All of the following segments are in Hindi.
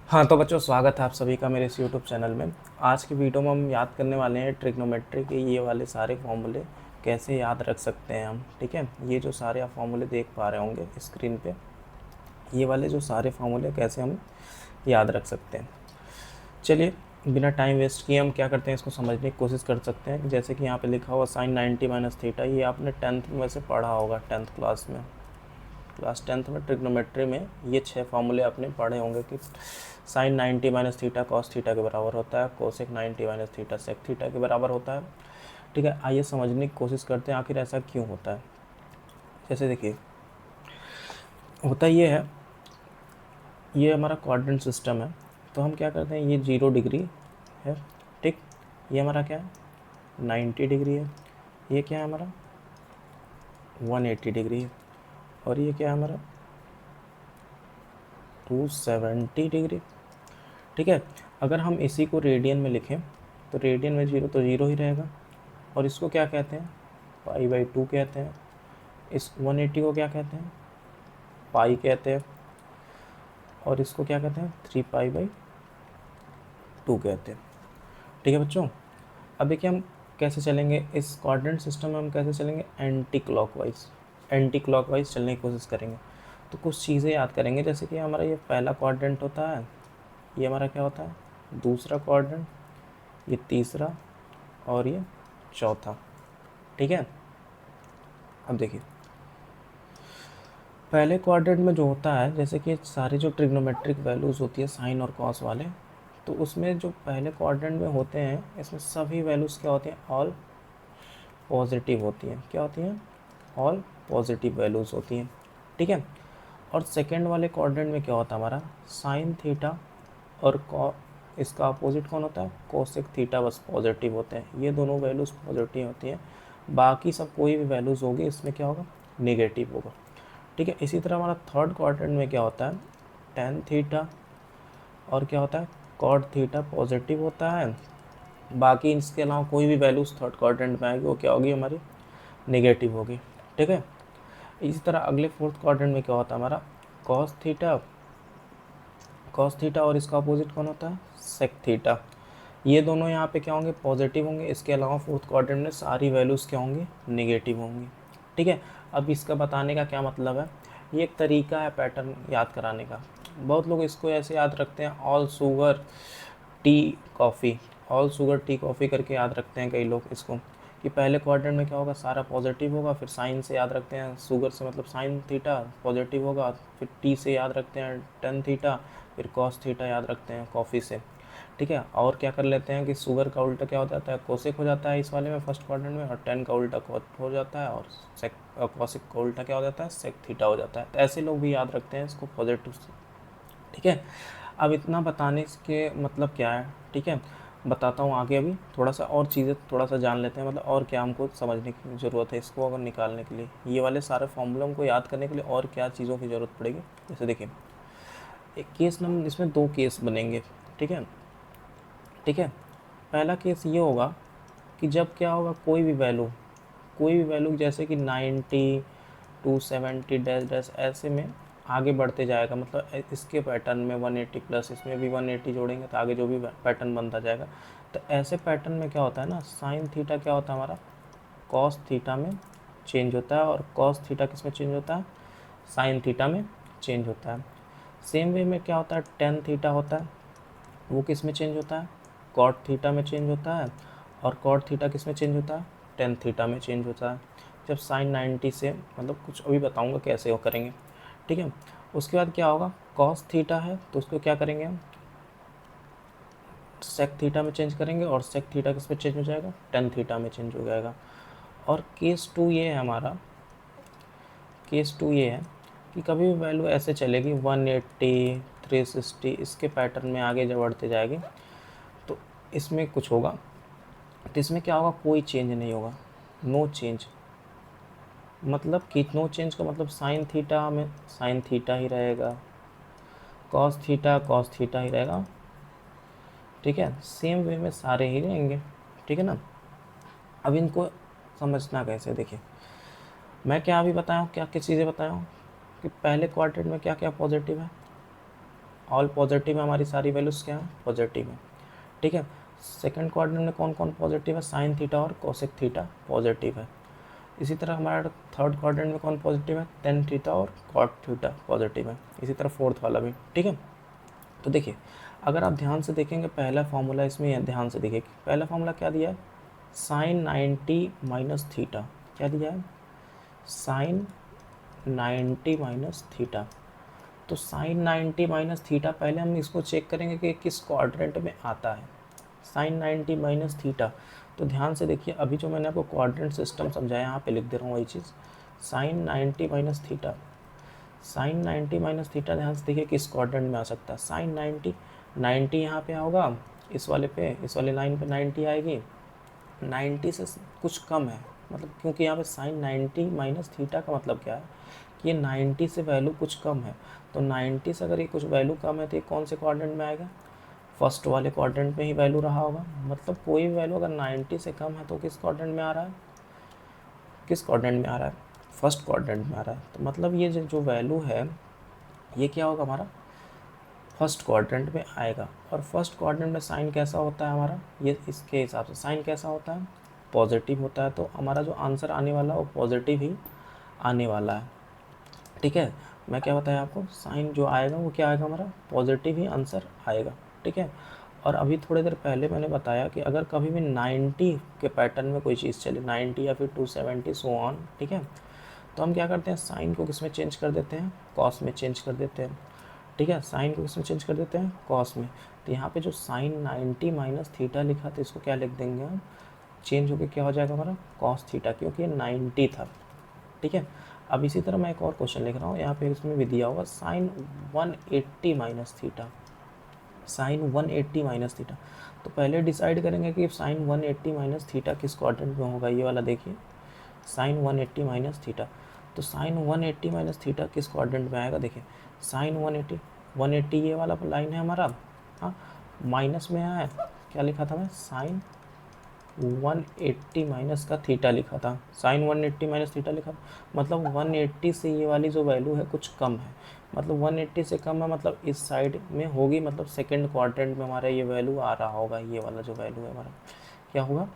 हाँ तो बच्चों, स्वागत है आप सभी का मेरे इस यूट्यूब चैनल में। आज की वीडियो में हम याद करने वाले हैं ट्रिग्नोमेट्री के ये वाले सारे फॉर्मूले कैसे याद रख सकते हैं हम। ठीक है, ये जो सारे आप फॉर्मूले देख पा रहे होंगे स्क्रीन पे, ये वाले जो सारे फॉर्मूले कैसे हम याद रख सकते हैं। चलिए बिना टाइम वेस्ट किए हम क्या करते हैं, इसको समझने की कोशिश कर सकते हैं। जैसे कि यहाँ पे लिखा हुआ साइन 90 माइनस थीटा, ये आपने 10th में वैसे पढ़ा होगा, 10th क्लास में, क्लास 10th में ट्रिग्नोमेट्री में ये 6 फार्मूले आपने पढ़े होंगे कि sine 90 minus theta cos theta के बराबर होता है, cosec 90 minus theta sec theta के बराबर होता है। ठीक है, आइए समझने की कोशिश करते हैं आखिर ऐसा क्यों होता है। जैसे देखिए, होता ये है, ये हमारा क्वाड्रेंट सिस्टम है, तो हम क्या करते हैं, ये 0 डिग्री है। ठीक, ये हमारा क्या है, 90 डिग्री है। ये क्या है हमारा, 180 डिग्री है। और ये क्या है हमारा, 270 डिग्री। ठीक है, अगर हम इसी को रेडियन में लिखें तो रेडियन में 0 तो 0 ही रहेगा। और इसको क्या कहते हैं, पाई/2 कहते हैं। इस 180 को क्या कहते हैं, पाई कहते हैं। और इसको क्या कहते हैं, 3π/2 कहते हैं। ठीक है बच्चों, अब देखिए हम कैसे चलेंगे इस क्वाड्रेंट सिस्टम में, हम कैसे चलेंगे, एंटी क्लॉकवाइज चलने की कोशिश करेंगे। तो कुछ चीज़ें याद करेंगे, जैसे कि हमारा ये पहला क्वाड्रेंट होता है, ये हमारा क्या होता है, दूसरा क्वाड्रेंट, ये तीसरा, और ये चौथा। ठीक है, अब देखिए पहले क्वाड्रेंट में जो होता है, जैसे कि सारे जो ट्रिग्नोमेट्रिक वैल्यूज़ होती है साइन और कॉस वाले, तो उसमें जो पहले क्वाड्रेंट में होते हैं, इसमें सभी वैल्यूज़ क्या होती हैं, ऑल पॉजिटिव होती हैं। क्या होती हैं, ऑल पॉजिटिव वैल्यूज़ होती हैं। ठीक है, और सेकेंड वाले क्वाड्रेंट में क्या होता है हमारा, साइन थीटा और इसका अपोजिट कौन होता है, कोसेक थीटा, बस पॉजिटिव होते हैं। ये दोनों वैल्यूज़ पॉजिटिव होती हैं, बाकी सब कोई भी वैल्यूज़ होगी इसमें क्या होगा, नेगेटिव होगा। ठीक है, इसी तरह हमारा थर्ड क्वाड्रेंट में क्या होता है, टेन थीटा और क्या होता है, कॉट थीटा पॉजिटिव होता है। बाकी इसके अलावा कोई भी वैल्यूज़ थर्ड क्वाड्रेंट में आएगी वो क्या होगी, हमारी नेगेटिव होगी। ठीक है, इसी तरह अगले फोर्थ क्वाड्रेंट में क्या होता है हमारा, कॉस थीटा और इसका अपोजिट कौन होता है, सेक थीटा। ये दोनों यहाँ पे क्या होंगे, पॉजिटिव होंगे। इसके अलावा फोर्थ क्वाड्रेंट में सारी वैल्यूज़ क्या होंगी, नेगेटिव होंगी। ठीक है, अब इसका बताने का क्या मतलब है, ये एक तरीका है पैटर्न याद कराने का। बहुत लोग इसको ऐसे याद रखते हैं, all sugar tea coffee, all sugar tea coffee करके याद रखते हैं कई लोग इसको, कि पहले क्वाड्रेंट में क्या होगा, सारा पॉजिटिव होगा। फिर साइन से याद रखते हैं, शुगर से मतलब साइन थीटा पॉजिटिव होगा। फिर टी से याद रखते हैं टेन थीटा, फिर कॉस थीटा याद रखते हैं कॉफ़ी से। ठीक है, और क्या कर लेते हैं कि शुगर का उल्टा क्या हो जाता है, कोसेक हो जाता है इस वाले में, फर्स्ट क्वाड्रेंट में, और टेन का उल्टा कॉट हो जाता है, और सेक कॉसिक का उल्टा क्या हो जाता है, सेक थीटा हो जाता है। तो ऐसे लोग भी याद रखते हैं इसको पॉजिटिव से। ठीक है, अब इतना बताने के मतलब क्या है, ठीक है, बताता हूँ आगे। अभी थोड़ा सा और चीज़ें थोड़ा सा जान लेते हैं, मतलब और क्या हमको समझने की ज़रूरत है इसको अगर निकालने के लिए, ये वाले सारे फॉर्मूले हमको याद करने के लिए और क्या चीज़ों की ज़रूरत पड़ेगी। जैसे देखिए, एक केस नंबर, इसमें दो केस बनेंगे। ठीक है, ठीक है, पहला केस ये होगा कि जब क्या होगा, कोई भी वैल्यू जैसे कि 90 270 डैश डैश ऐसे में आगे बढ़ते जाएगा, मतलब इसके पैटर्न में 180 प्लस इसमें भी 180 जोड़ेंगे तो आगे जो भी पैटर्न बनता जाएगा। तो ऐसे पैटर्न में क्या होता है ना, साइन थीटा क्या होता है हमारा, कॉस थीटा में चेंज होता है, और कॉस थीटा किस में चेंज होता है, साइन थीटा में चेंज होता है। सेम वे में क्या होता है, टेन थीटा होता है, वो किस में चेंज होता है, कॉट थीटा में चेंज होता है। और कॉट थीटा किस में चेंज होता है, टेन थीटा में चेंज होता है। जब साइन 90 से, मतलब कुछ अभी बताऊंगा कैसे वो करेंगे। ठीक है, उसके बाद क्या होगा, कॉस थीटा है तो उसको क्या करेंगे हम, सेक थीटा में चेंज करेंगे, और सेक थीटा किस में चेंज हो जाएगा, टेन थीटा में चेंज हो जाएगा। और केस टू ये है हमारा, केस टू ये है कि कभी भी वैल्यू ऐसे चलेगी 180 360 इसके पैटर्न में आगे जब बढ़ते जाएगी, तो इसमें कुछ होगा, तो इसमें क्या होगा, कोई चेंज नहीं होगा, नो चेंज। मतलब कि नो चेंज का मतलब साइन थीटा में साइन थीटा ही रहेगा, कॉस थीटा ही रहेगा। ठीक है, सेम वे में सारे ही रहेंगे। ठीक है ना, अब इनको समझना कैसे, देखिए मैं क्या अभी बताया हूँ, क्या क्या चीज़ें बताया हूँ कि पहले क्वाड्रेंट में क्या क्या पॉजिटिव है, ऑल पॉजिटिव है, हमारी सारी वैल्यूज़ क्या है, पॉजिटिव है, ठीक है। सेकंड क्वाड्रेंट में कौन कौन पॉजिटिव है, साइन थीटा और कोसेक थीटा पॉजिटिव है। इसी तरह हमारा थर्ड क्वाड्रेंट में कौन पॉजिटिव है, टेन थीटा और कॉट थीटा पॉजिटिव है। इसी तरह फोर्थ वाला भी, ठीक है। तो देखिए अगर आप ध्यान से देखेंगे पहला फॉर्मूला इसमें, ध्यान से देखिए पहला फॉर्मूला क्या दिया है, साइन 90 माइनस थीटा, क्या दिया है, साइन 90 माइनस थीटा। तो साइन 90 माइनस थीटा, पहले हम इसको चेक करेंगे कि किस क्वाड्रेंट में आता है, साइन 90 माइनस थीटा। तो ध्यान से देखिए अभी जो मैंने आपको क्वाड्रेंट सिस्टम समझाया यहाँ पे लिख दे रहा हूँ वही चीज़, sine 90 minus theta, sine 90 minus theta ध्यान से देखिए किस क्वाड्रेंट में आ सकता है, साइन 90 यहाँ पे होगा, इस वाले पे, इस वाले लाइन पे 90 आएगी, 90 से कुछ कम है, मतलब क्योंकि यहाँ पे साइन 90 माइनस थीटा का मतलब क्या है कि ये 90 से वैल्यू कुछ कम है। तो 90 से अगर ये कुछ वैल्यू कम है तो ये कौन से क्वाड्रेंट में आएगा, फर्स्ट वाले क्वाड्रेंट में ही वैल्यू रहा होगा। मतलब कोई भी वैल्यू अगर 90 से कम है तो किस क्वाड्रेंट में आ रहा है, किस क्वाड्रेंट में आ रहा है, फर्स्ट क्वाड्रेंट में आ रहा है। तो मतलब ये जो वैल्यू है ये क्या होगा, हमारा फर्स्ट क्वाड्रेंट में आएगा। और फर्स्ट क्वाड्रेंट में साइन कैसा होता है हमारा, ये इसके हिसाब से साइन कैसा होता है, पॉजिटिव होता है। तो हमारा जो आंसर आने वाला है वो पॉजिटिव ही आने वाला है, ठीक है। मैं क्या बताया आपको, साइन जो आएगा वो क्या आएगा, हमारा पॉजिटिव ही आंसर आएगा, ठीक है। और अभी थोड़ी देर पहले मैंने बताया कि अगर कभी भी 90 के पैटर्न में कोई चीज़ चले, 90 या फिर 270 सो ऑन, ठीक है, तो हम क्या करते हैं, साइन को किस में चेंज कर देते हैं, कॉस में चेंज कर देते हैं, ठीक है। साइन को किस में चेंज कर देते हैं, कॉस में। तो यहाँ पे जो साइन 90 माइनस थीटा लिखा था इसको क्या लिख देंगे हम, चेंज होकर क्या हो जाएगा हमारा, कॉस थीटा, क्योंकि ये 90 था, ठीक है। अब इसी तरह मैं एक और क्वेश्चन लिख रहा हूँ, यहाँ पे इसमें भी दिया होगा sine 180 minus theta, sine 180 minus theta. तो पहले डिसाइड करेंगे कि साइन 180 माइनस थीटा किस क्वाड्रेंट में होगा, ये वाला देखिए, साइन 180 माइनस थीटा। तो साइन 180 माइनस थीटा किस क्वाड्रेंट में आएगा, देखिए साइन 180 ये वाला लाइन है हमारा, हाँ, माइनस में आया है, क्या लिखा था मैं, साइन 180 माइनस का थीटा लिखा था, साइन 180 माइनस थीटा लिखा था। मतलब 180 से ये वाली जो वैल्यू है कुछ कम है, मतलब 180 से कम है, मतलब इस साइड में होगी, मतलब सेकंड क्वाड्रेंट में हमारा ये वैल्यू आ रहा होगा, ये वाला जो वैल्यू है हमारा क्या होगा,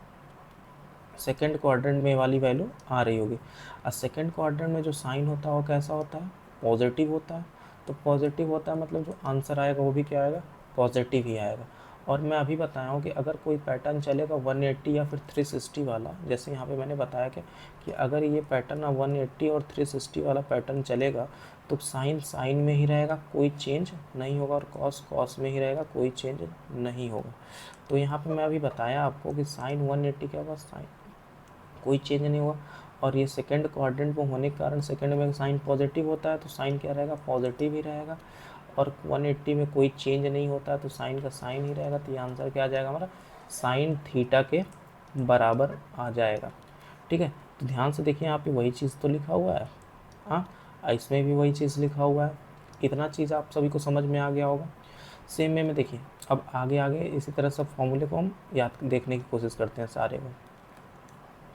सेकंड क्वाड्रेंट में वाली वैल्यू आ रही होगी। और सेकंड क्वाड्रेंट में जो साइन होता है वो कैसा होता है, पॉजिटिव होता है। तो पॉजिटिव होता है मतलब जो आंसर आएगा वो भी क्या आएगा, पॉजिटिव ही आएगा। और मैं अभी बताया हूँ कि अगर कोई पैटर्न चलेगा 180 या फिर 360 वाला, जैसे यहाँ पे मैंने बताया कि अगर ये पैटर्न 180 और 360 वाला पैटर्न चलेगा तो साइन साइन में ही रहेगा, कोई चेंज नहीं होगा, और कॉस कॉस में ही रहेगा, कोई चेंज नहीं होगा। तो यहाँ पे मैं अभी बताया आपको कि साइन 180 क्या होगा, साइन कोई चेंज नहीं हुआ। और ये सेकंड क्वाड्रेंट में होने के कारण सेकंड में साइन पॉजिटिव होता है तो साइन क्या रहेगा, पॉजिटिव ही रहेगा। और 180 में कोई चेंज नहीं होता है तो साइन का साइन ही रहेगा। तो ये आंसर क्या आ जाएगा हमारा, साइन थीटा के बराबर आ जाएगा, ठीक है। तो ध्यान से देखिए यहाँ पे वही चीज़ तो लिखा हुआ है, हाँ, इसमें भी वही चीज़ लिखा हुआ है। इतना चीज़ आप सभी को समझ में आ गया होगा। सेम में देखिए अब आगे आगे इसी तरह सब फॉर्मूले को हम याद देखने की कोशिश करते हैं सारे में।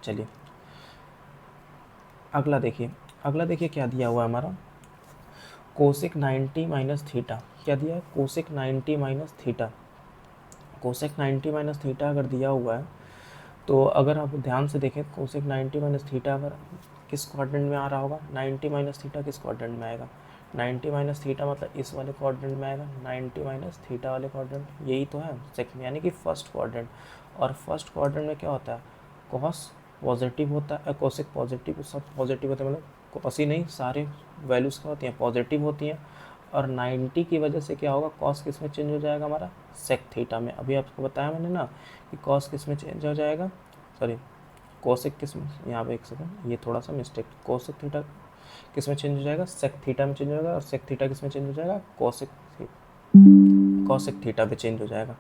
चलिए अगला देखिए क्या दिया हुआ है हमारा, कोसेक 90 माइनस थीटा। क्या दिया है, cosec 90 minus theta. Cosec 90 minus theta अगर दिया हुआ है तो अगर आप ध्यान से देखें कोसेक 90 माइनस थीटा अगर किस क्वाड्रेंट में आ रहा होगा, 90 माइनस थीटा किस क्वाड्रेंट में आएगा, 90 माइनस थीटा मतलब इस वाले क्वाड्रेंट में आएगा, 90 माइनस थीटा वाले क्वाड्रेंट, यही तो है सेकंड यानी कि फर्स्ट क्वाड्रेंट। और फर्स्ट क्वाड्रेंट में क्या होता है, कॉस पॉजिटिव होता है, कोसेक पॉजिटिव, सब पॉजिटिव होता है, मतलब कॉस ही नहीं सारे वैल्यूज़ क्या होती हैं, पॉजिटिव होती हैं। और 90 की वजह से क्या होगा, कॉस किस में चेंज हो जाएगा हमारा, सेक थीटा में। अभी आपको बताया मैंने ना कि कॉस किस में चेंज हो जाएगा, सॉरी कोसेक किस में, यहाँ पे एक सेकंड ये थोड़ा सा मिस्टेक, कोसेक थीटा किस में चेंज हो जाएगा, सेक थीटा में चेंज हो जाएगा। और सेक थीटा किस में चेंज हो जाएगा, कोसेक थीटा पे चेंज हो जाएगा,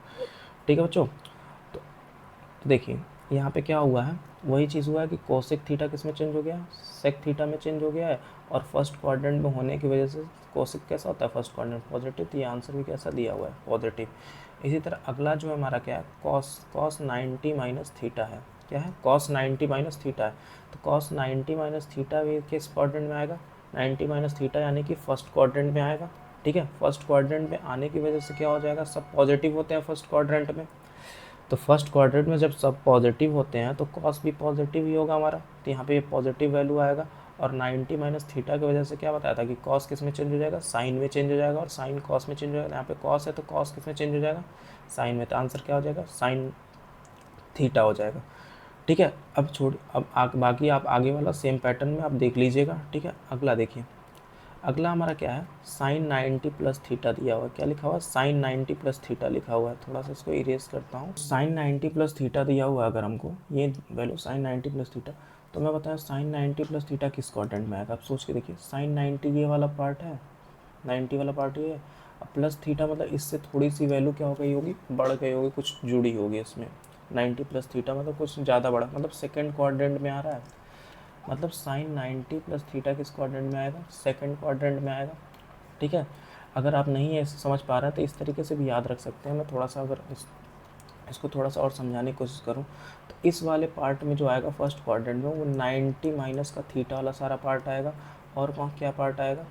ठीक है बच्चों। तो देखिए यहाँ पे क्या हुआ है, वही चीज़ हुआ है कि कोसेक थीटा किस में चेंज हो गया, सेक थीटा में चेंज हो गया है। और फर्स्ट क्वाड्रेंट में होने की वजह से कोसेक कैसा होता है, फर्स्ट क्वाड्रेंट पॉजिटिव, तो ये आंसर भी कैसा दिया हुआ है, पॉजिटिव। इसी तरह अगला जो है हमारा क्या है, कॉस 90 माइनस थीटा है। क्या है, कॉस 90 माइनस थीटा है। तो कॉस 90 माइनस थीटा भी किस क्वाड्रेंट में आएगा, 90 माइनस थीटा यानी कि फर्स्ट क्वाड्रेंट में आएगा, ठीक है। फर्स्ट क्वाड्रेंट में आने की वजह से क्या हो जाएगा, सब पॉजिटिव होते हैं फर्स्ट क्वाड्रेंट में, तो फर्स्ट क्वाड्रेंट में जब सब पॉजिटिव होते हैं तो कॉस भी पॉजिटिव ही होगा हमारा, तो यहाँ पे ये पॉजिटिव वैल्यू आएगा। और 90 माइनस थीटा की वजह से क्या बताया था कि कॉस किस में चेंज हो जाएगा, साइन में चेंज हो जाएगा, और साइन कॉस में चेंज हो जाएगा। यहाँ पे कॉस है तो कॉस किस में चेंज हो जाएगा, साइन में, तो आंसर क्या हो जाएगा, साइन थीटा हो जाएगा। ठीक है। अब बाकी आप आगे वाला सेम पैटर्न में आप देख लीजिएगा। ठीक है। अगला देखिए, अगला हमारा क्या है, साइन 90 प्लस थीटा दिया हुआ है। क्या लिखा हुआ है, साइन 90 प्लस थीटा लिखा हुआ है। थोड़ा सा इसको इरेज करता हूँ। साइन 90 प्लस थीटा दिया हुआ है अगर हमको, ये वैल्यू साइन 90 प्लस थीटा, तो मैं बताऊँ साइन 90 प्लस थीटा किस क्वाड्रेंट में आएगा। आप सोच के देखिए, साइन 90 ये वाला पार्ट है, 90 वाला पार्ट ये है, अब प्लस थीटा मतलब इससे थोड़ी सी वैल्यू क्या हो गई होगी, बढ़ गई होगी, कुछ जुड़ी होगी इसमें। 90 प्लस थीटा मतलब कुछ ज़्यादा बड़ा, मतलब सेकेंड क्वाड्रेंट में आ रहा है, मतलब साइन 90 प्लस थीटा किस क्वाड्रेंट में आएगा, सेकंड क्वाड्रेंट में आएगा। ठीक है। अगर आप नहीं ऐसे समझ पा रहे हैं तो इस तरीके से भी याद रख सकते हैं। मैं थोड़ा सा अगर इसको थोड़ा सा और समझाने की कोशिश करूं, तो इस वाले पार्ट में जो आएगा फर्स्ट क्वाड्रेंट में, वो 90 माइनस का थीटा वाला सारा पार्ट आएगा, और वहाँ क्या पार्ट आएगा,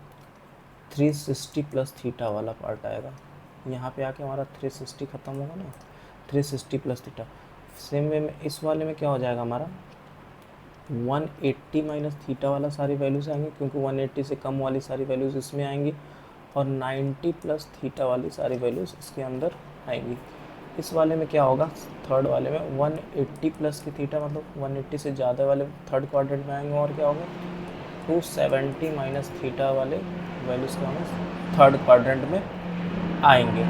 360 प्लस थीटा वाला पार्ट आएगा। यहाँ पे आके हमारा 360 ख़त्म होगा ना, 360 प्लस थीटा। सेम वे में इस वाले में क्या हो जाएगा हमारा, 180 माइनस थीटा वाला सारी वैल्यूज़ आएंगी, क्योंकि 180 से कम वाली सारी वैल्यूज़ इसमें आएंगी, और 90 प्लस थीटा वाली सारी वैल्यूज़ इसके अंदर आएंगी। इस वाले में क्या होगा, थर्ड वाले में 180 प्लस की थीटा मतलब 180 से ज़्यादा वाले थर्ड क्वाड्रेंट में आएंगे, और क्या होगा 270 माइनस थीटा वाले वैल्यूज़ क्या होंगे थर्ड क्वाड्रेंट में आएंगे।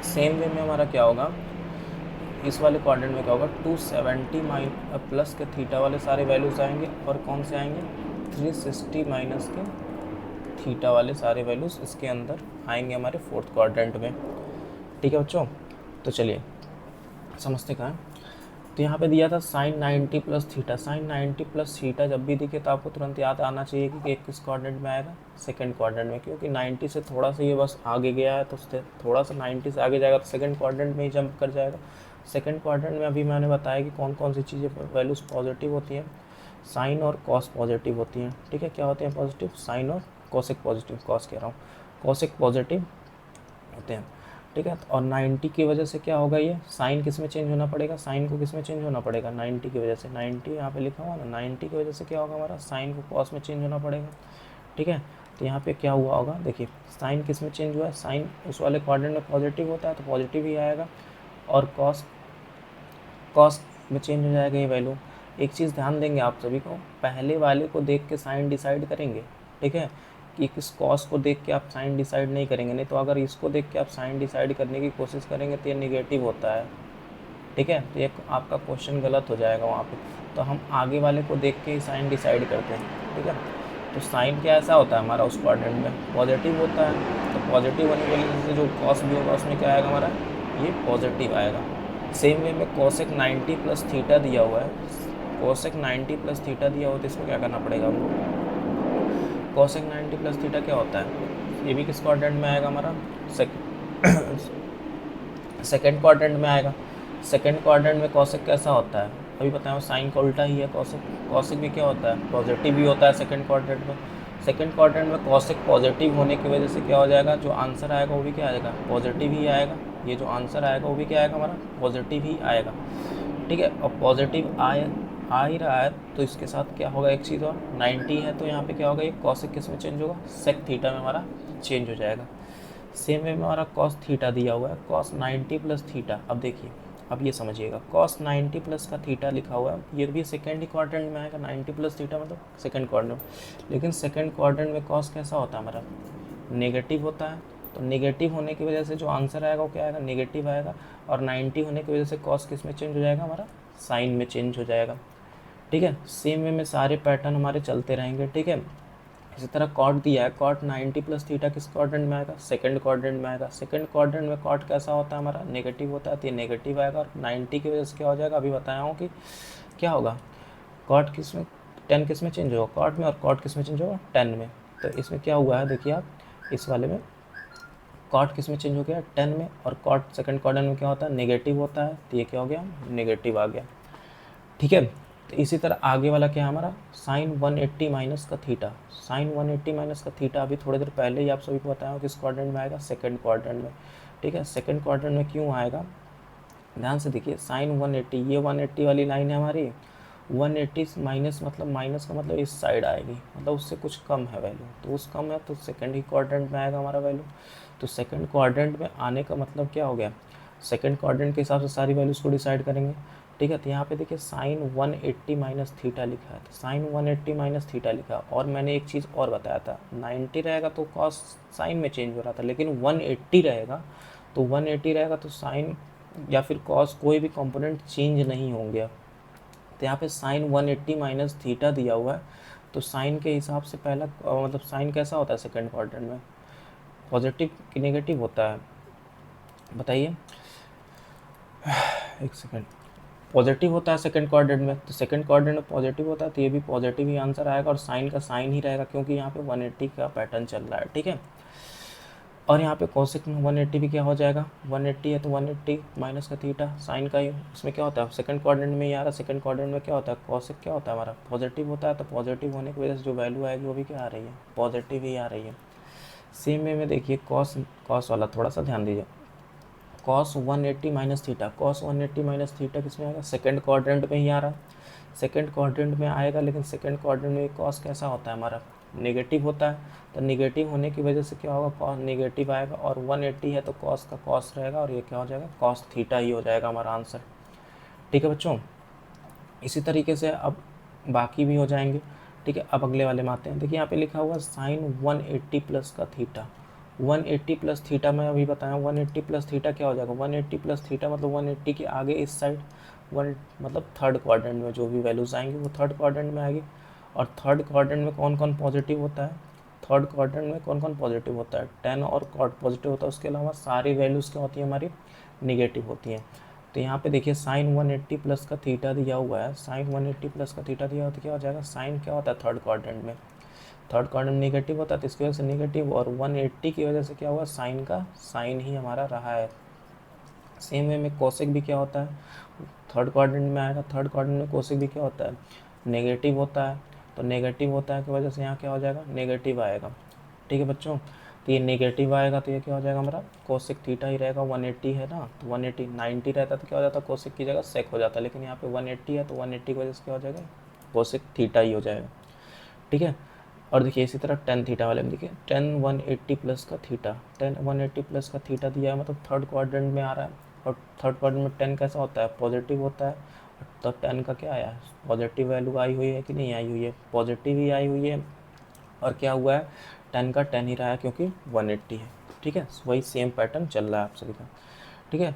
सेम वे में हमारा क्या होगा, इस वाले क्वाड्रेंट में क्या होगा, 270 प्लस के थीटा वाले सारे वैल्यूज़ आएंगे, और कौन से आएंगे, 360 माइनस के थीटा वाले सारे वैल्यूज़ इसके अंदर आएंगे हमारे फोर्थ क्वाड्रेंट में। ठीक है बच्चों, तो चलिए समझते कहाँ हैं। तो यहाँ पे दिया था sine 90 plus theta, sine 90 plus theta जब भी दिखे तो आपको तुरंत याद आना चाहिए कि एक किस क्वाड्रेंट में आएगा, सेकंड क्वाड्रेंट में, क्योंकि 90 से थोड़ा सा ये बस आगे गया है, तो उससे थोड़ा सा 90 से आगे जाएगा तो सेकंड क्वाड्रेंट में ही जंप कर जाएगा। सेकंड क्वाड्रेंट में अभी मैंने बताया कि कौन कौन सी चीज़ें वैल्यूज़ पॉजिटिव होती हैं, साइन और कॉस पॉजिटिव होती हैं। ठीक है, क्या होते हैं पॉजिटिव, साइन और कोसेक पॉजिटिव, कॉस कह रहा हूँ, कोसेक पॉजिटिव होते हैं। ठीक है, और 90 की वजह से क्या होगा, ये साइन किस में चेंज होना पड़ेगा, साइन को किस में चेंज होना पड़ेगा, 90 की वजह से, 90 यहाँ पे लिखा हुआ ना, 90 की वजह से क्या होगा हमारा, साइन को कॉस में चेंज होना पड़ेगा। ठीक है, तो यहाँ पे क्या हुआ होगा, देखिए साइन किस में चेंज हुआ है, साइन उस वाले क्वाड्रेंट में पॉजिटिव होता है तो पॉजिटिव ही आएगा, और कॉस कॉस में चेंज हो जाएगा ये वैल्यू। एक चीज़ ध्यान देंगे आप सभी को, पहले वाले को देख के साइन डिसाइड करेंगे। ठीक है, कि किस कॉस को देख के आप साइन डिसाइड नहीं करेंगे, नहीं तो अगर इसको देख के आप साइन डिसाइड करने की कोशिश करेंगे तो ये निगेटिव होता है। ठीक है, तो ये आपका क्वेश्चन गलत हो जाएगा वहाँ पे। तो हम आगे वाले को देख के ही साइन डिसाइड करते हैं। ठीक है, तो साइन क्या ऐसा होता है हमारा उस क्वाड्रेंट में पॉजिटिव होता है, तो पॉजिटिव होने की वजह से जो कॉस भी होगा उसमें क्या आएगा हमारा, ये पॉजिटिव आएगा। सेम वे में कोसेक 90 प्लस थीटा दिया हुआ है, कोसेक 90 प्लस थीटा दिया हुआ है, तो इसको क्या करना पड़ेगा हमको, कोसेक 90 प्लस थीटा क्या होता है, ये भी किस क्वाड्रेंट में आएगा हमारा, सेकेंड क्वाड्रेंट में आएगा। सेकेंड क्वाड्रेंट में कोसेक कैसा होता है, अभी बताया साइन का उल्टा ही है कोसेक, कोसेक भी क्या होता है, पॉजिटिव ही होता है सेकेंड क्वाड्रेंट में। सेकेंड क्वाड्रेंट में कोसेक पॉजिटिव होने की वजह से क्या हो जाएगा, जो आंसर आएगा वो भी क्या आएगा, पॉजिटिव ही आएगा। ये जो आंसर आएगा वो भी क्या आएगा हमारा, पॉजिटिव ही आएगा। ठीक है, और पॉजिटिव आ ही रहा है तो इसके साथ क्या होगा, एक चीज़ और 90 है तो यहाँ पे क्या होगा, ये कॉसेक किस में चेंज होगा, सेक थीटा में हमारा चेंज हो जाएगा। सेम वे में हमारा कॉस थीटा दिया हुआ है, कॉस 90 प्लस थीटा। अब देखिए, अब ये समझिएगा, कॉस 90 प्लस का थीटा लिखा हुआ है, ये भी सेकेंड ही क्वाड्रेंट में आएगा, 90 प्लस थीटा मतलब सेकेंड क्वाड्रेंट। लेकिन सेकेंड क्वाड्रेंट में कॉस कैसा होता है हमारा, नेगेटिव होता है, तो नेगेटिव होने की वजह से जो आंसर आएगा वो क्या आएगा, नेगेटिव आएगा। और 90 होने की वजह से कॉस किस में चेंज हो जाएगा हमारा, साइन में चेंज हो जाएगा। ठीक है, सेम वे में सारे पैटर्न हमारे चलते रहेंगे। ठीक है, इसी तरह कॉट दिया है, कॉट 90 प्लस थीटा किस क्वाड्रेंट में आएगा, सेकंड क्वाड्रेंट में आएगा। सेकंड क्वाड्रेंट में कॉट कैसा होता है हमारा, नेगेटिव होता है, तो ये नेगेटिव आएगा। और 90 की वजह से क्या हो जाएगा, अभी बताया हूँ कि क्या होगा, कॉट किस में, 10 किस में चेंज होगा, कॉट में, और कॉट किस में चेंज होगा, 10 में। तो इसमें क्या हुआ है, देखिए आप इस वाले में कॉट किस में चेंज हो गया, 10 में, और कॉट सेकंड क्वाड्रेंट में क्या होता है, नेगेटिव होता है, तो ये क्या हो गया, नेगेटिव आ गया। ठीक है, तो इसी तरह आगे वाला क्या है हमारा, साइन 180 माइनस का थीटा। साइन 180 माइनस का थीटा अभी थोड़ी देर पहले ही आप सभी को बताया किस क्वाड्रेंट में आएगा, सेकंड क्वाड्रेंट में। ठीक है, सेकंड क्वाड्रेंट में क्यों आएगा, ध्यान से देखिए। साइन 180, ये 180 वाली लाइन है हमारी, 180 माइनस मतलब माइनस का मतलब इस साइड आएगी, मतलब उससे कुछ कम है वैल्यू, तो उस कम है तो सेकंड ही क्वाड्रेंट में आएगा हमारा वैल्यू। तो सेकंड क्वाड्रेंट में आने का मतलब क्या हो गया, सेकंड क्वाड्रेंट के हिसाब से सारी वैल्यूज़ को डिसाइड करेंगे। ठीक है, तो यहाँ पे देखिए साइन 180 माइनस थीटा लिखा है, तो साइन 180 माइनस थीटा लिखा। और मैंने एक चीज़ और बताया था, 90 रहेगा तो कॉस साइन में चेंज हो रहा था, लेकिन 180 रहेगा तो 180 रहेगा तो साइन या फिर कॉस कोई भी कंपोनेंट चेंज नहीं होंगे। तो यहाँ पे साइन 180 माइनस थीटा दिया हुआ है, तो साइन के हिसाब से पहला मतलब साइन कैसा होता है सेकंड क्वाड्रेंट में, पॉजिटिव कि नेगेटिव होता है, बताइए एक सेकंड। पॉजिटिव होता है सेकंड क्वाड्रेंट में, तो सेकंड क्वाड्रेंट में पॉजिटिव होता है तो ये भी पॉजिटिव ही आंसर आएगा, और साइन का साइन ही रहेगा क्योंकि यहाँ पे 180 का पैटर्न चल रहा है। ठीक है, और यहाँ पे कोसेक में 180 भी क्या हो जाएगा, 180 है तो 180 माइनस का थीटा साइन का ही, उसमें क्या होता है सेकंड क्वाड्रेंट में ही आ रहा है। सेकंड क्वाड्रेंट में क्या होता है, कोसेक क्या होता है हमारा, पॉजिटिव होता है, तो पॉजिटिव होने की वजह से जो वैल्यू आएगी वो भी क्या आ रही है, पॉजिटिव ही आ रही है। सेम वे में देखिए कॉस, कॉस वाला थोड़ा सा ध्यान दीजिए, cos 180 minus theta, cos 180 minus theta किस में आएगा, सेकंड क्वाड्रेंट में ही आ रहा है, सेकंड क्वाड्रेंट में आएगा। लेकिन सेकंड क्वाड्रेंट में कॉस कैसा होता है हमारा, नेगेटिव होता है, तो नेगेटिव होने की वजह से क्या होगा, कॉस नेगेटिव आएगा, और 180 है तो कॉस का कॉस रहेगा, और ये क्या हो जाएगा, कॉस थीटा ही हो जाएगा हमारा आंसर। ठीक है बच्चों, इसी तरीके से अब बाकी भी हो जाएंगे। ठीक है, अब अगले वाले में आते हैं। देखिए यहाँ पे लिखा हुआ साइन 180 प्लस का थीटा, 180 प्लस थीटा मैं अभी बताया, 180 प्लस थीटा क्या हो जाएगा, 180 प्लस थीटा मतलब 180 के आगे इस साइड वन, मतलब थर्ड क्वाड्रेंट में जो भी वैल्यूज़ आएंगी वो थर्ड क्वाड्रेंट में आएगी। और थर्ड क्वाड्रेंट में कौन कौन पॉजिटिव होता है, थर्ड क्वाड्रेंट में कौन कौन पॉजिटिव होता है, 10 और कॉट पॉजिटिव होता है, उसके अलावा सारी वैल्यूज़ क्या होती है हमारी, निगेटिव होती हैं। तो यहाँ पे देखिए साइन 180 प्लस का थीटा दिया हुआ है, साइन 180 प्लस का थीटा दिया हुआ तो क्या हो जाएगा, साइन क्या होता है थर्ड क्वाड्रेंट में, थर्ड क्वाड्रेंट नेगेटिव होता है तो इसकी वजह से नेगेटिव, और 180 की वजह से क्या हुआ, साइन का साइन ही हमारा रहा है। सेम वे में कोसेक भी क्या होता है, थर्ड क्वाड्रेंट में आएगा, थर्ड क्वाड्रेंट में कोसेक भी क्या होता है, नेगेटिव होता है, तो नेगेटिव होता है की वजह से यहाँ क्या हो जाएगा, नेगेटिव आएगा। ठीक है बच्चों, तो ये नेगेटिव आएगा तो ये क्या हो जाएगा हमारा, कोसेक थीटा ही रहेगा, 180 है ना, तो 180, 90 रहता तो क्या हो जाता, कोसेक की जगह सेक हो जाता, लेकिन यहाँ पे 180 है तो 180 की वजह से क्या हो जाएगा, कोसेक थीटा ही हो जाएगा। ठीक है, और देखिए इसी तरह टेन थीटा वाले में देखिए, टेन 180 प्लस का थीटा, टेन 180 प्लस का थीटा दिया है, मतलब थर्ड क्वाड्रेंट में आ रहा है, और थर्ड क्वाड्रेंट में टेन कैसा होता है, पॉजिटिव होता है, तो टेन का क्या आया है, पॉजिटिव वैल्यू आई हुई है कि नहीं आई हुई है, पॉजिटिव ही आई हुई है, और क्या हुआ है, टेन का टेन ही रहा है क्योंकि 180 है। ठीक है, वही सेम पैटर्न चल रहा है आप सभी का। ठीक है,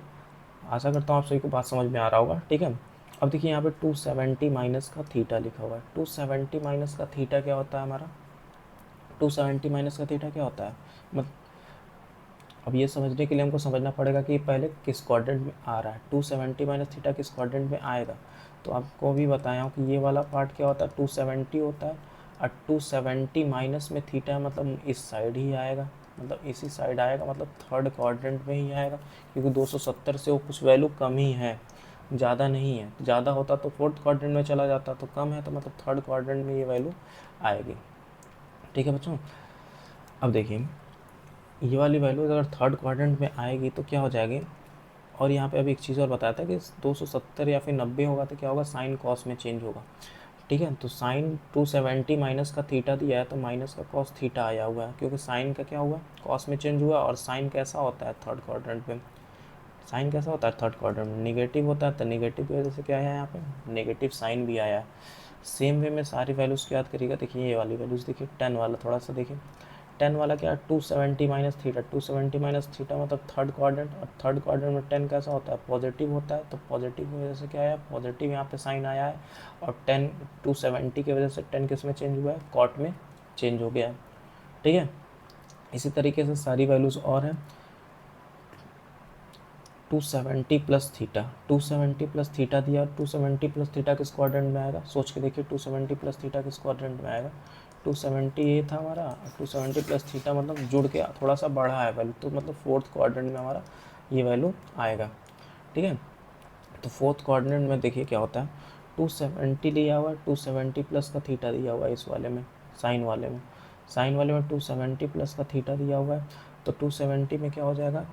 आशा करता हूँ आप सभी को बात समझ में आ रहा होगा। ठीक है, अब देखिए यहाँ पे 270 माइनस का थीटा लिखा हुआ है, 270 माइनस का थीटा क्या होता है हमारा, 270 माइनस का थीटा क्या होता है, मतलब अब ये समझने के लिए हमको समझना पड़ेगा कि पहले किस क्वाड्रेंट में आ रहा है, 270 माइनस थीटा किस क्वाड्रेंट में आएगा। तो आपको भी बताया हूँ कि ये वाला पार्ट क्या होता है, 270 होता है, और 270 माइनस में थीटा मतलब इस साइड ही आएगा, मतलब इसी साइड आएगा, मतलब थर्ड क्वाड्रेंट में ही आएगा, क्योंकि 270 से वो कुछ वैल्यू कम ही है, ज़्यादा नहीं है, ज़्यादा होता तो फोर्थ क्वाड्रेंट में चला जाता, तो कम है तो मतलब थर्ड क्वाड्रेंट में ये वैल्यू आएगी। ठीक है बच्चों, अब देखिए ये वाली वैल्यू अगर थर्ड क्वाड्रेंट में आएगी तो क्या हो जाएगी, और यहाँ पे अभी एक चीज़ और बताया था कि 270 या फिर 90 होगा तो क्या होगा, साइन कॉस में चेंज होगा। ठीक है, तो साइन 270 माइनस का थीटा दिया है तो माइनस का कॉस थीटा आया हुआ है, क्योंकि साइन का क्या हुआ, कॉस में चेंज हुआ, और साइन कैसा होता है थर्ड क्वाड्रेंट में, साइन कैसा होता है थर्ड क्वाड्रेंट में, निगेटिव होता है, तो निगेटिव की वजह से क्या है यहाँ पे, नेगेटिव साइन भी आया है। सेम वे में सारी वैल्यूज़ को याद करिएगा। देखिए ये वाली वैल्यूज़ देखिए, 10 वाला थोड़ा सा देखिए, 10 वाला क्या है, 270 माइनस थीटा, 270 माइनस थीटा मतलब थर्ड क्वाड्रेंट, और थर्ड क्वाड्रेंट में 10 कैसा होता है, पॉजिटिव होता है, तो पॉजिटिव की वजह से क्या आया, पॉजिटिव यहाँ पे साइन आया है, और 10 270 की वजह से 10 किस में चेंज हुआ है, कॉट में चेंज हो गया है। ठीक है, इसी तरीके से सारी वैल्यूज़ और हैं। 270 प्लस थीटा, 270 प्लस थीटा दिया, 270 प्लस थीटा किस क्वाड्रेंट में आएगा, सोच के देखिए 270 प्लस थीटा किस क्वाड्रेंट में आएगा, 270 ये था हमारा, 270 प्लस थीटा मतलब जुड़ के थोड़ा सा बढ़ा है वैल्यू, तो मतलब फोर्थ क्वाड्रेंट में हमारा ये वैल्यू आएगा। ठीक है, तो फोर्थ क्वाड्रेंट में देखिए क्या होता है, 270 लिया हुआ है, 270 प्लस का थीटा दिया हुआ है इस वाले में, साइन वाले में, साइन वाले में 270 प्लस का थीटा दिया हुआ है। तो 270 में क्या हो जाएगा,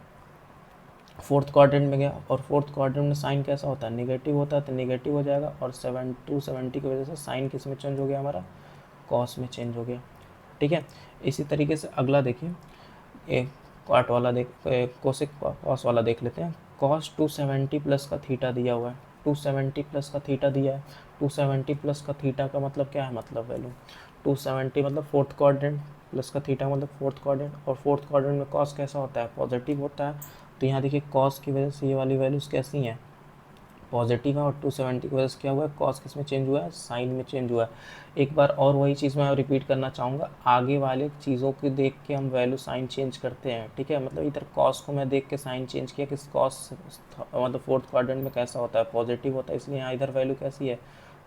फोर्थ क्वाड्रेंट में गया, और फोर्थ क्वाड्रेंट में साइन कैसा होता है, नेगेटिव होता है, तो नेगेटिव हो जाएगा। और 270 की वजह से साइन किस में चेंज हो गया हमारा, कॉस में चेंज हो गया। ठीक है, इसी तरीके से अगला देखिए, एक क्वाट वाला कोसेक कॉस वाला देख लेते हैं। कॉस 270 प्लस का थीटा दिया हुआ है, 270 प्लस का थीटा दिया है। 270 प्लस का थीटा का मतलब क्या है, मतलब वैल्यू 270 मतलब फोर्थ क्वाड्रेंट, प्लस का थीटा मतलब फोर्थ क्वाड्रेंट, और फोर्थ क्वाड्रेंट में कॉस कैसा होता है, पॉजिटिव होता है। तो यहाँ देखिए कॉस की वजह से ये वाली वैल्यूज़ कैसी हैं, पॉजिटिव है, और 270 की वजह से क्या हुआ है, कॉस किस में चेंज हुआ है, साइन में चेंज हुआ है। एक बार और वही चीज़ मैं रिपीट करना चाहूँगा, आगे वाले चीज़ों को देख के हम वैल्यू साइन चेंज करते हैं। ठीक है, मतलब इधर कॉस को मैं देख के साइन चेंज किया कि कॉस मतलब फोर्थ क्वाड्रेंट में कैसा होता है, पॉजिटिव होता है, इसलिए यहाँ इधर वैल्यू कैसी है,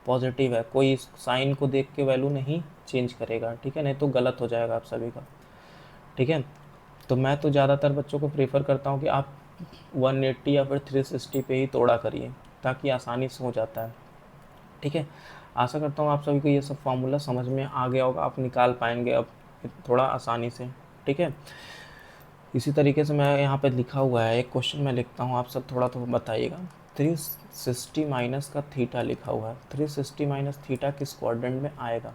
पॉजिटिव है। कोई साइन को देख के वैल्यू नहीं चेंज करेगा, ठीक है, नहीं तो गलत हो जाएगा आप सभी का। ठीक है, तो मैं तो ज़्यादातर बच्चों को प्रेफर करता हूँ कि आप 180 या फिर 360 पे ही तोड़ा करिए, ताकि आसानी से हो जाता है। ठीक है, आशा करता हूँ आप सभी को ये सब फार्मूला समझ में आ गया होगा, आप निकाल पाएंगे अब थोड़ा आसानी से। ठीक है, इसी तरीके से मैं यहाँ पे लिखा हुआ है एक क्वेश्चन मैं लिखता हूँ, आप सब थोड़ा तो बताइएगा। 360 माइनस का थीटा लिखा हुआ है, 360 माइनस थीटा किस क्वाड्रेंट में आएगा,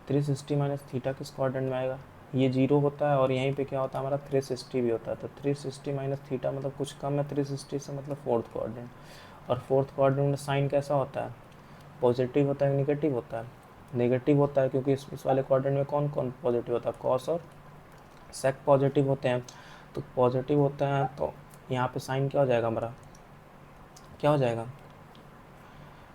360 माइनस थीटा किस क्वाड्रेंट में आएगा, ये जीरो होता है, और यहीं पे क्या होता है हमारा 360 भी होता है। तो 360 माइनस थीटा मतलब कुछ कम है 360 से, मतलब फोर्थ क्वाड्रेंट, और फोर्थ क्वाड्रेंट में साइन कैसा होता है, पॉजिटिव होता है, नेगेटिव होता है, नेगेटिव होता है, क्योंकि इस वाले क्वाड्रेंट में कौन कौन पॉजिटिव होता है, कॉस और सेक पॉजिटिव होते हैं। तो पॉजिटिव होता है तो यहाँ पे साइन क्या हो जाएगा हमारा, क्या हो जाएगा,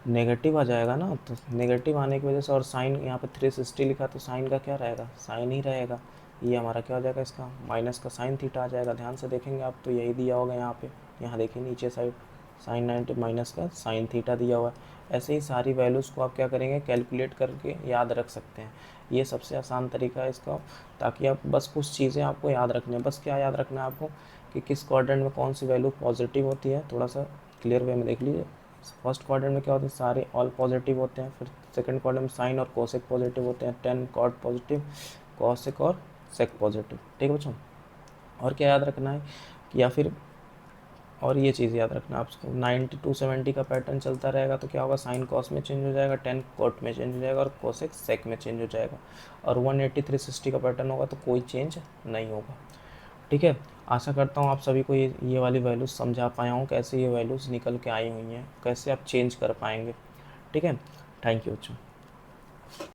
नेगेटिव आ जाएगा ना। तो नेगेटिव आने की वजह से, और साइन यहाँ पे 360 लिखा, तो साइन का क्या रहेगा, साइन ही रहेगा। ये हमारा क्या हो जाएगा, इसका माइनस का साइन थीटा आ जाएगा। ध्यान से देखेंगे आप तो यही दिया होगा यहाँ पे, यहाँ देखिए नीचे साइड साइन 90 माइनस का साइन थीटा दिया हुआ है। ऐसे ही सारी वैल्यूज़ को आप क्या करेंगे, कैलकुलेट करके याद रख सकते हैं। ये सबसे आसान तरीका है इसका, ताकि आप बस कुछ चीज़ें आपको याद रखनी है। बस क्या याद रखना है आपको, कि किस क्वाड्रेंट में कौन सी वैल्यू पॉजिटिव होती है, थोड़ा सा क्लियर वे में देख लीजिए। फर्स्ट क्वाड्रेंट में क्या होता है, सारे ऑल पॉजिटिव होते हैं। फिर सेकंड क्वाड्रेंट में साइन और कोसेक पॉजिटिव होते हैं, 10 कॉट पॉजिटिव, कोसेक और सेक पॉजिटिव। ठीक है बच्चों, और क्या याद रखना है, कि या फिर और ये चीज़ याद रखना आपको, 90 270 का पैटर्न चलता रहेगा तो क्या होगा, साइन कॉस में चेंज हो जाएगा, 10 कॉट में चेंज हो जाएगा, और कोसेक सेक में चेंज हो जाएगा। और 180 360 का पैटर्न होगा तो कोई चेंज नहीं होगा। ठीक है, आशा करता हूँ आप सभी को ये वाली वैल्यूज़ समझा पाया हूँ, कैसे ये वैल्यूज़ निकल के आई हुई हैं, कैसे आप चेंज कर पाएंगे। ठीक है, थैंक यू बच्चों।